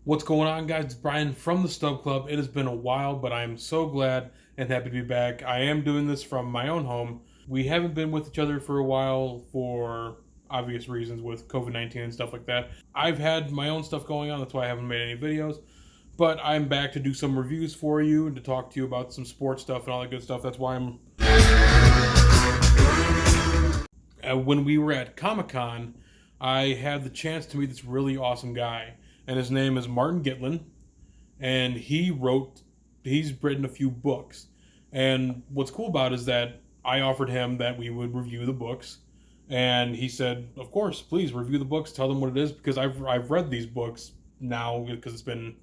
What's going on, guys? It's Brian from the Stub Club. It has been a while, but I'm so glad and happy to be back. I am doing this from my own home. We haven't been with each other for a while for obvious reasons with COVID-19 and stuff like that. I've had my own stuff going on, that's why I haven't made any videos. But I'm back to do some reviews for you and to talk to you about some sports stuff and all that good stuff. That's why I'm. When we were at Comic-Con, I had the chance to meet this really awesome guy, and his name is Martin Gitlin, and he's written a few books. And what's cool about it is that I offered him that we would review the books, and he said, "Of course, please review the books. Tell them what it is because I've read these books now because it's been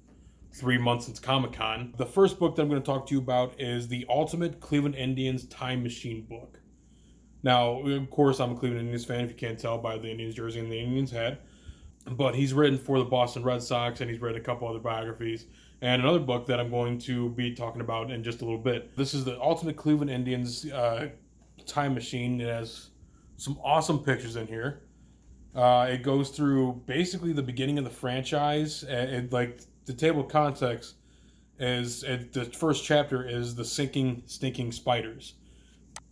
3 months since Comic Con." The first book that I'm going to talk to you about is the Ultimate Cleveland Indians Time Machine book. Now, of course, I'm a Cleveland Indians fan, if you can't tell by the Indians jersey and the Indians hat. But he's written for the Boston Red Sox, and he's written a couple other biographies. And another book that I'm going to be talking about in just a little bit. This is the Ultimate Cleveland Indians Time Machine. It has some awesome pictures in here. It goes through basically the beginning of the franchise. Like the table of context is the first chapter is the sinking, stinking spiders.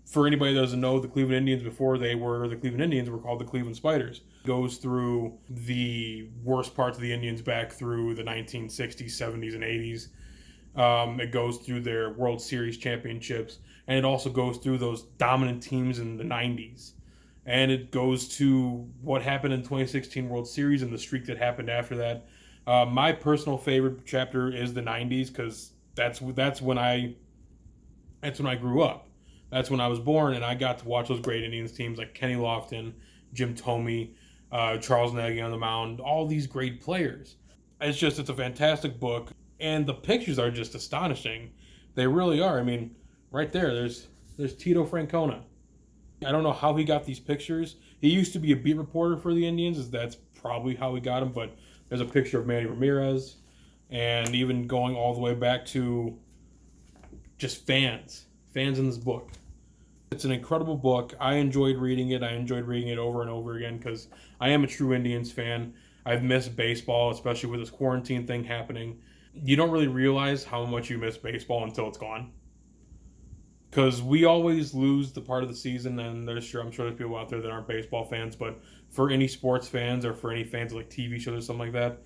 For anybody that doesn't know, the Cleveland Indians, before they were the Cleveland Indians, were called the Cleveland Spiders. Goes through the worst parts of the Indians back through the 1960s, 70s, and 80s. It goes through their World Series championships, and it also goes through those dominant teams in the 90s. And it goes to what happened in 2016 World Series and the streak that happened after that. My personal favorite chapter is the 90s because that's when I grew up. That's when I was born, and I got to watch those great Indians teams like Kenny Lofton, Jim Thome, Charles Nagy on the mound, all these great players. It's a fantastic book, and the pictures are just astonishing. They really are. I mean, right there's Tito Francona. I don't know how he got these pictures. He used to be a beat reporter for the Indians, that's probably how he got them, but there's a picture of Manny Ramirez, and even going all the way back to just fans in this book. It's an incredible book. I enjoyed reading it. I enjoyed reading it over and over again because I am a true Indians fan. I've missed baseball, especially with this quarantine thing happening. You don't really realize how much you miss baseball until it's gone. Because we always lose the part of the season, and I'm sure there's people out there that aren't baseball fans, but for any sports fans or for any fans of like TV shows or something like that,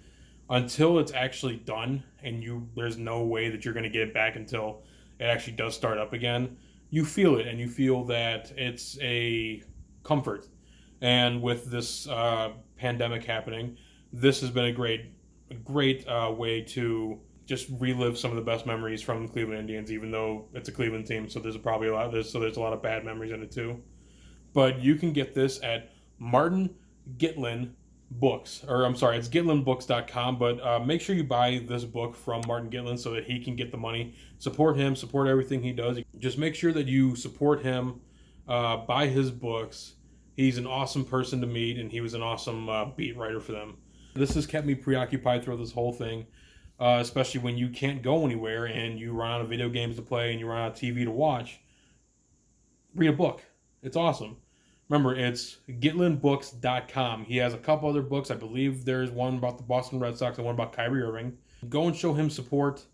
until it's actually done and there's no way that you're going to get it back until it actually does start up again, you feel it, and you feel that it's a comfort. And with this pandemic happening, this has been a great way to just relive some of the best memories from the Cleveland Indians, even though it's a Cleveland team, so there's a lot of bad memories in it too. But you can get this at Martin Gitlin Books, or I'm sorry, it's gitlinbooks.com, but make sure you buy this book from Martin Gitlin so that he can get the money. Support him, support everything he does. Just make sure that you support him, buy his books. He's an awesome person to meet, and he was an awesome beat writer for them. This has kept me preoccupied throughout this whole thing, especially when you can't go anywhere and you run out of video games to play and you run out of TV to watch. Read a book. It's awesome. Remember, it's gitlinbooks.com. He has a couple other books. I believe there's one about the Boston Red Sox and one about Kyrie Irving. Go and show him support.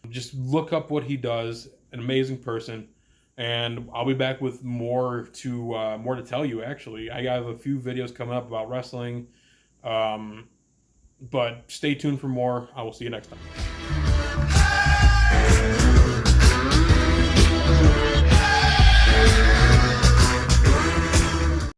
Just look up what he does. An amazing person. And I'll be back with more to tell you, actually. I have a few videos coming up about wrestling. But stay tuned for more. I will see you next time.